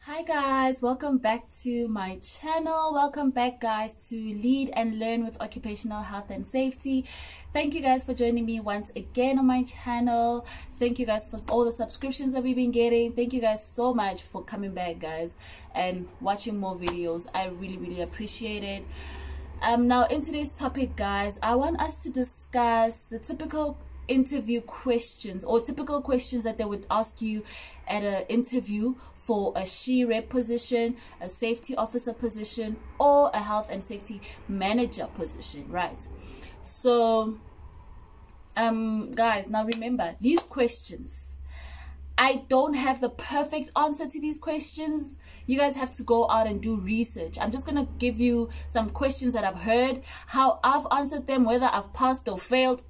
Hi guys, welcome back to my channel. Welcome back guys to Lead and Learn with Occupational Health and Safety. Thank you guys for joining me once again on my channel. Thank you guys for all the subscriptions that we've been getting. Thank you guys so much for coming back guys and watching more videos. I really appreciate it. Now in today's topic guys, I want us to discuss the typical interview questions or typical questions that they would ask you at an interview for a SHE-Rep position, a safety officer position, or a health and safety manager position, right? So guys, now remember these questions, I don't have the perfect answer to these questions. You guys have to go out and do research. I'm just gonna give you some questions that I've heard, how I've answered them, whether I've passed or failed,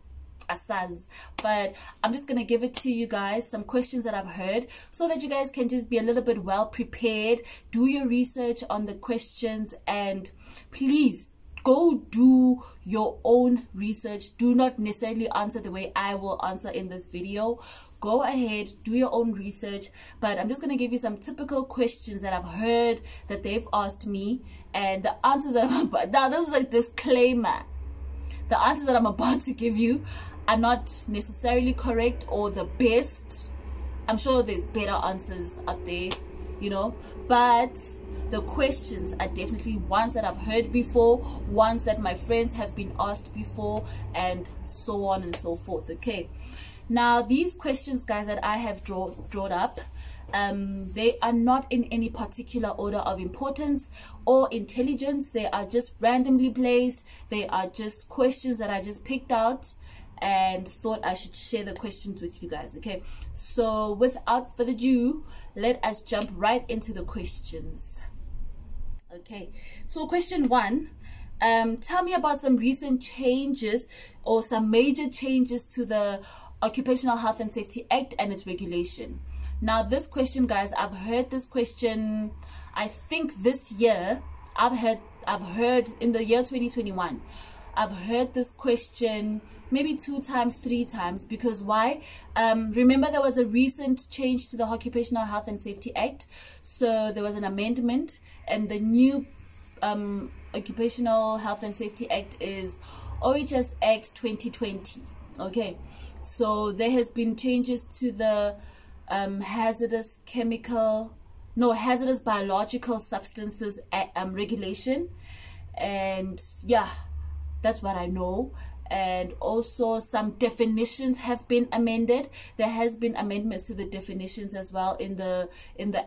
but I'm just gonna give it to you guys, some questions that I've heard, so that you guys can just be a little bit well prepared. Do your research on the questions and please go do your own research. Do not necessarily answer the way I will answer in this video. Go ahead, do your own research, but I'm just going to give you some typical questions that I've heard that they've asked me, and the answers that I'm about, now this is a disclaimer, the answers that I'm about to give you are not necessarily correct or the best. I'm sure there's better answers out there, you know, but the questions are definitely ones that I've heard before, ones that my friends have been asked before, and so on and so forth. Okay, now these questions guys that I have drawn up, they are not in any particular order of importance or intelligence. They are just randomly placed. They are just questions that I just picked out and thought I should share the questions with you guys. Okay, so without further ado, let us jump right into the questions. Okay, so question one, tell me about some recent changes or some major changes to the Occupational Health and Safety Act and its regulation. Now this question guys, I've heard this question, I think this year, I've heard in the year 2021, I've heard this question maybe 2 times, 3 times, because why? Remember there was a recent change to the Occupational Health and Safety Act, so there was an amendment, and the new Occupational Health and Safety Act is OHS Act 2020. Okay, so there has been changes to the hazardous biological substances regulation, and yeah, that's what I know. And also some definitions have been amended. There has been amendments to the definitions as well in the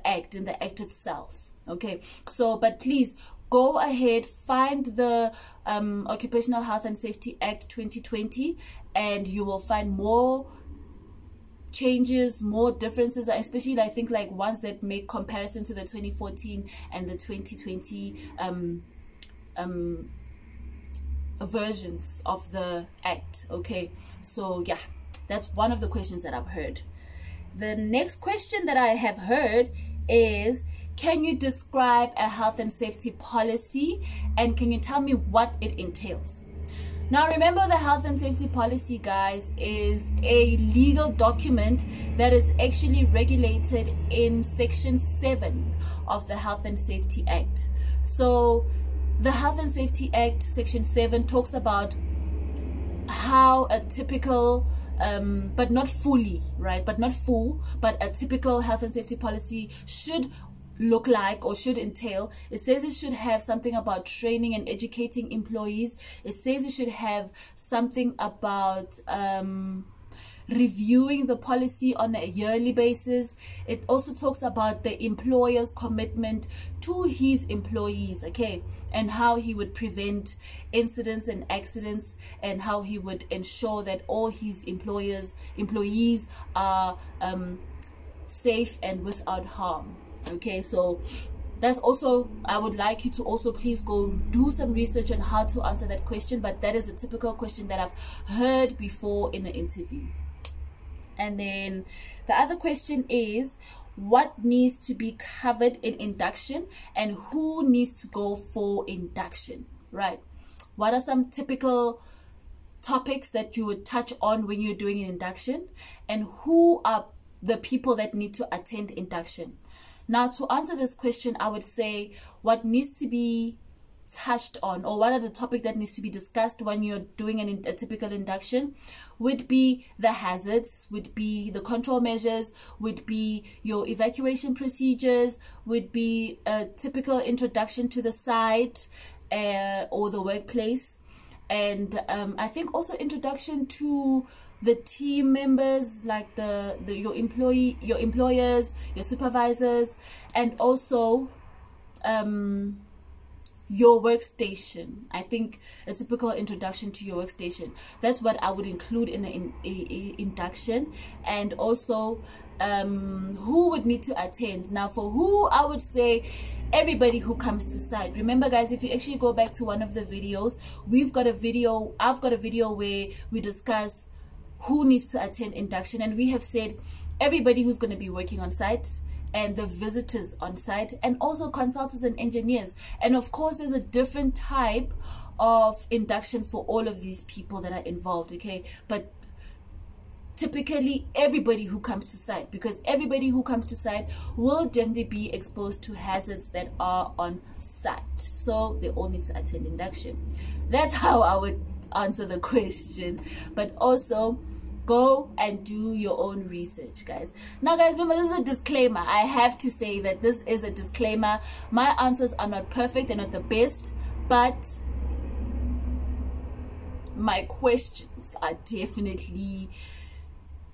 act itself. Okay, so but please go ahead, find the Occupational Health and Safety Act 2020, and you will find more changes, more differences, especially I think like ones that make comparison to the 2014 and the 2020 versions of the act. Okay, so yeah, that's one of the questions that I've heard. The next question that I have heard is, can you describe a health and safety policy, and can you tell me what it entails? Now remember, the health and safety policy guys is a legal document that is actually regulated in section 7 of the Health and Safety Act. So the Health and Safety Act section 7 talks about how a typical but not fully, right, but not full, but a typical health and safety policy should look like or should entail. It says it should have something about training and educating employees. It says it should have something about reviewing the policy on a yearly basis. It also talks about the employer's commitment to his employees, okay, and how he would prevent incidents and accidents, and how he would ensure that all his employees are safe and without harm. Okay, so that's also, I would like you to also please go do some research on how to answer that question, but that is a typical question that I've heard before in an interview. And then the other question is, what needs to be covered in induction and who needs to go for induction, right? What are some typical topics that you would touch on when you're doing an induction, and who are the people that need to attend induction? Now, to answer this question, I would say what needs to be touched on, or what are the topic that needs to be discussed when you're doing a typical induction, would be the hazards, would be the control measures, would be your evacuation procedures, would be a typical introduction to the site or the workplace, and I think also introduction to the team members, like your employers, your supervisors, and also your workstation. I think a typical introduction to your workstation, that's what I would include in an induction. And also who would need to attend. Now, for who, I would say everybody who comes to site. Remember, guys, if you actually go back to one of the videos, I've got a video where we discuss who needs to attend induction, and we have said everybody who's going to be working on site, and the visitors on site, and also consultants and engineers. And of course, there's a different type of induction for all of these people that are involved, okay? But typically everybody who comes to site, because everybody who comes to site will definitely be exposed to hazards that are on site, so they all need to attend induction. That's how I would answer the question. But also, go and do your own research, guys. Now, guys, remember, this is a disclaimer. I have to say that this is a disclaimer. My answers are not perfect, they're not the best, but my questions are definitely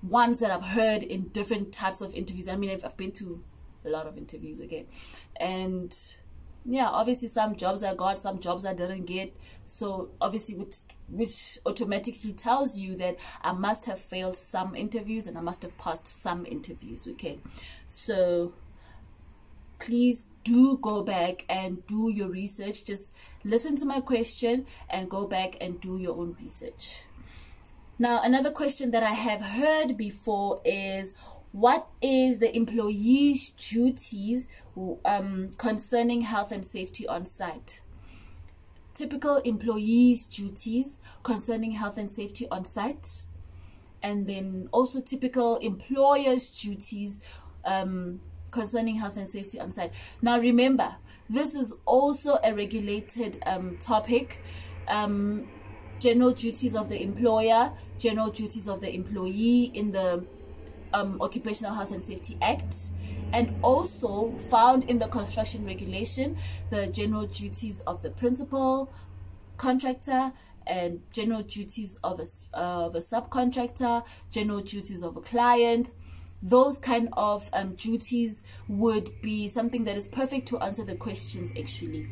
ones that I've heard in different types of interviews. I mean, I've been to a lot of interviews, okay? And yeah, obviously some jobs I got, some jobs I didn't get. So obviously, which automatically tells you that I must have failed some interviews and I must have passed some interviews, okay? So please do go back and do your research. Just listen to my question and go back and do your own research. Now, another question that I have heard before is, what is the employee's duties concerning health and safety on site? Typical employee's duties concerning health and safety on site, and then also typical employer's duties concerning health and safety on site. Now, remember, this is also a regulated topic. General duties of the employer, general duties of the employee in the Occupational Health and Safety Act, and also found in the construction regulation, the general duties of the principal contractor, and general duties of a subcontractor, general duties of a client. Those kind of duties would be something that is perfect to answer the questions, actually.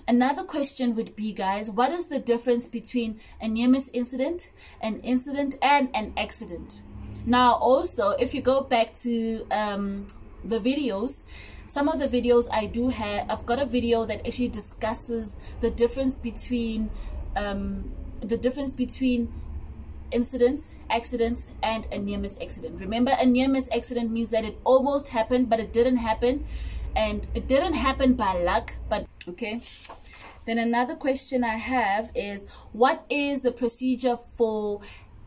Another question would be, guys, what is the difference between a near-miss incident, an incident, and an accident? Now, also, if you go back to the videos, some of the videos I do have, I've got a video that actually discusses the difference between incidents, accidents, and a near-miss accident. Remember, a near-miss accident means that it almost happened, but it didn't happen, and it didn't happen by luck, but okay. Then another question I have is, what is the procedure for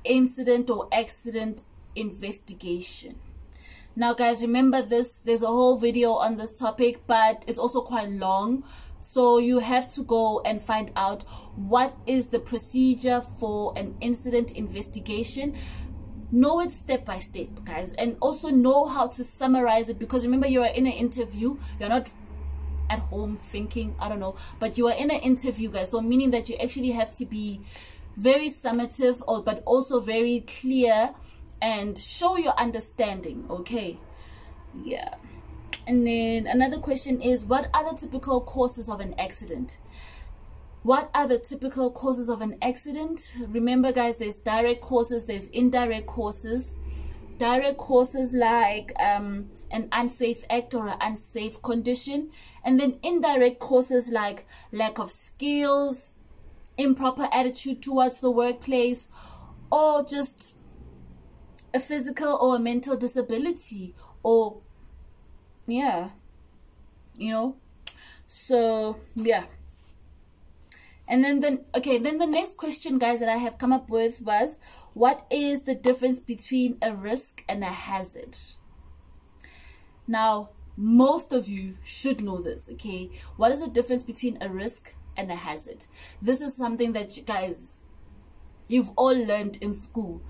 incident or accident investigation? Now, guys, remember this, there's a whole video on this topic, but it's also quite long. So you have to go and find out what is the procedure for an incident investigation. Know it step by step, guys, and also know how to summarize it, because remember, you are in an interview. You're not at home thinking, I don't know, but you are in an interview, guys. So meaning that you actually have to be very summative, but also very clear and show your understanding, okay? Yeah. And then another question is, what are the typical causes of an accident? What are the typical causes of an accident? Remember, guys, there's direct causes, there's indirect causes. Direct causes like an unsafe act or an unsafe condition. And then indirect causes like lack of skills, improper attitude towards the workplace, or just a physical or a mental disability, or yeah, you know. So yeah. And then the next question, guys, that I have come up with was, what is the difference between a risk and a hazard? Now, most of you should know this, okay? What is the difference between a risk and a hazard? This is something that you guys, you've all learned in school.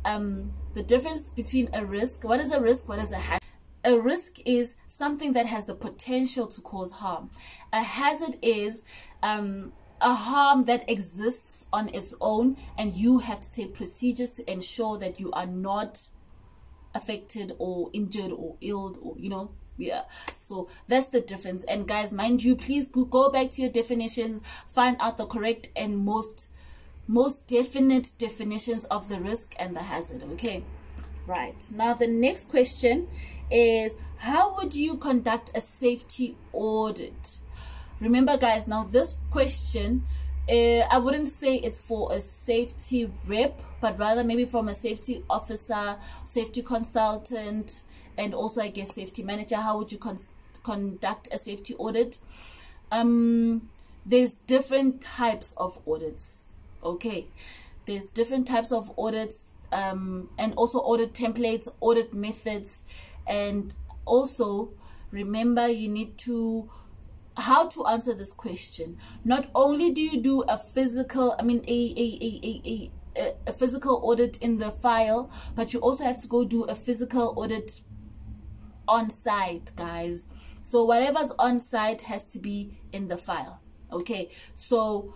The difference between a risk, what is a risk, what is a hazard? A risk is something that has the potential to cause harm. A hazard is a harm that exists on its own, and you have to take procedures to ensure that you are not affected or injured or ill, or yeah. So that's the difference. And guys, mind you, please go back to your definitions, find out the correct and most definite definitions of the risk and the hazard. Okay, right, now the next question is, how would you conduct a safety audit? Remember guys, now this question, I wouldn't say it's for a safety rep, but rather maybe from a safety officer, safety consultant, and also I guess safety manager. How would you conduct a safety audit? There's different types of audits. Okay, there's different types of audits, and also audit templates, audit methods, and also remember, you need to, how to answer this question. Not only do you do a physical, a physical audit in the file, but you also have to go do a physical audit on site, guys. So whatever's on site has to be in the file. Okay, so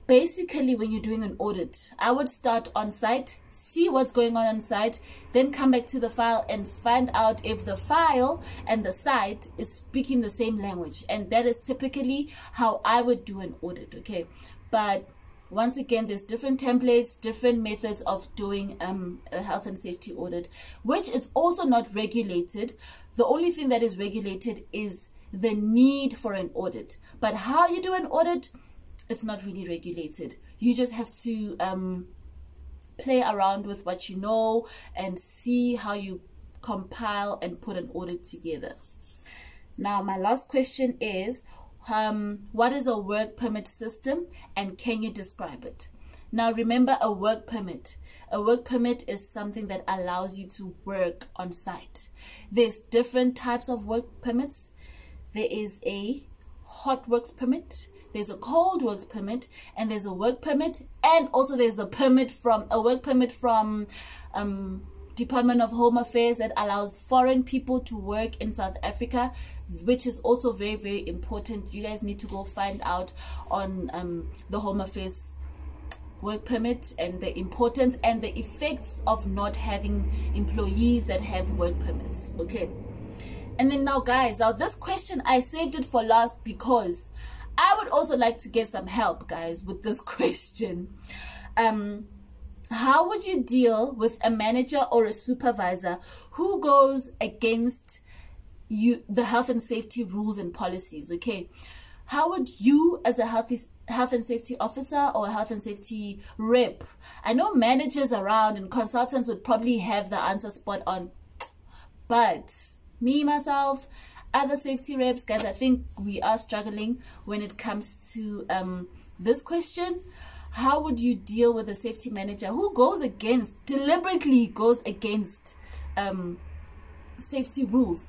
basically when you're doing an audit, I would start on site, see what's going on site, then come back to the file and find out if the file and the site is speaking the same language. And that is typically how I would do an audit. Okay, but once again, there's different templates, different methods of doing a health and safety audit, which is also not regulated. The only thing that is regulated is the need for an audit. But how you do an audit, it's not really regulated. You just have to play around with what you know and see how you compile and put an audit together. Now, my last question is, what is a work permit system, and can you describe it? Now remember, a work permit is something that allows you to work on site. There's different types of work permits. There is a hot works permit, there's a cold works permit, and there's a work permit, and also there's a work permit from Department of Home Affairs that allows foreign people to work in South Africa, which is also very, very important. You guys need to go find out on the Home Affairs work permit and the importance and the effects of not having employees that have work permits. Okay, and then now guys, now this question I saved it for last because I would also like to get some help, guys, with this question. How would you deal with a manager or a supervisor who goes against the health and safety rules and policies? Okay, how would you, as a health and safety officer or a health and safety rep, I know managers around and consultants would probably have the answer spot on, but me, myself, other safety reps, guys, I think we are struggling when it comes to this question. How would you deal with a safety manager who deliberately goes against safety rules?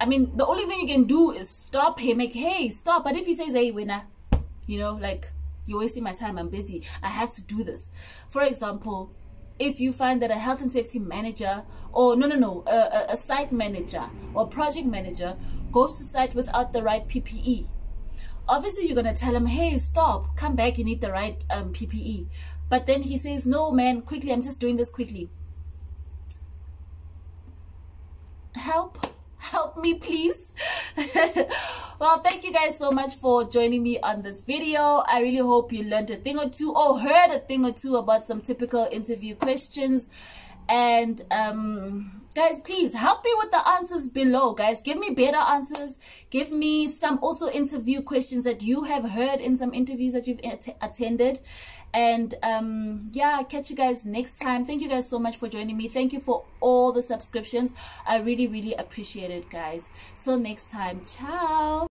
I mean, the only thing you can do is stop him, like, hey, stop. But if he says, hey, winner, like, you're wasting my time, I'm busy, I have to do this. For example, if you find that a health and safety manager, or a site manager or project manager goes to site without the right PPE, obviously you're going to tell him, hey, stop, come back, you need the right PPE. But then he says, no man, quickly, I'm just doing this quickly. Help me, please. Well, thank you guys so much for joining me on this video. I really hope you learned a thing or two, or heard a thing or two about some typical interview questions. And guys, please help me with the answers below. Guys, give me better answers. Give me some also interview questions that you have heard in some interviews that you've attended. And yeah, catch you guys next time. Thank you guys so much for joining me. Thank you for all the subscriptions. I really, really appreciate it, guys. Till next time, ciao.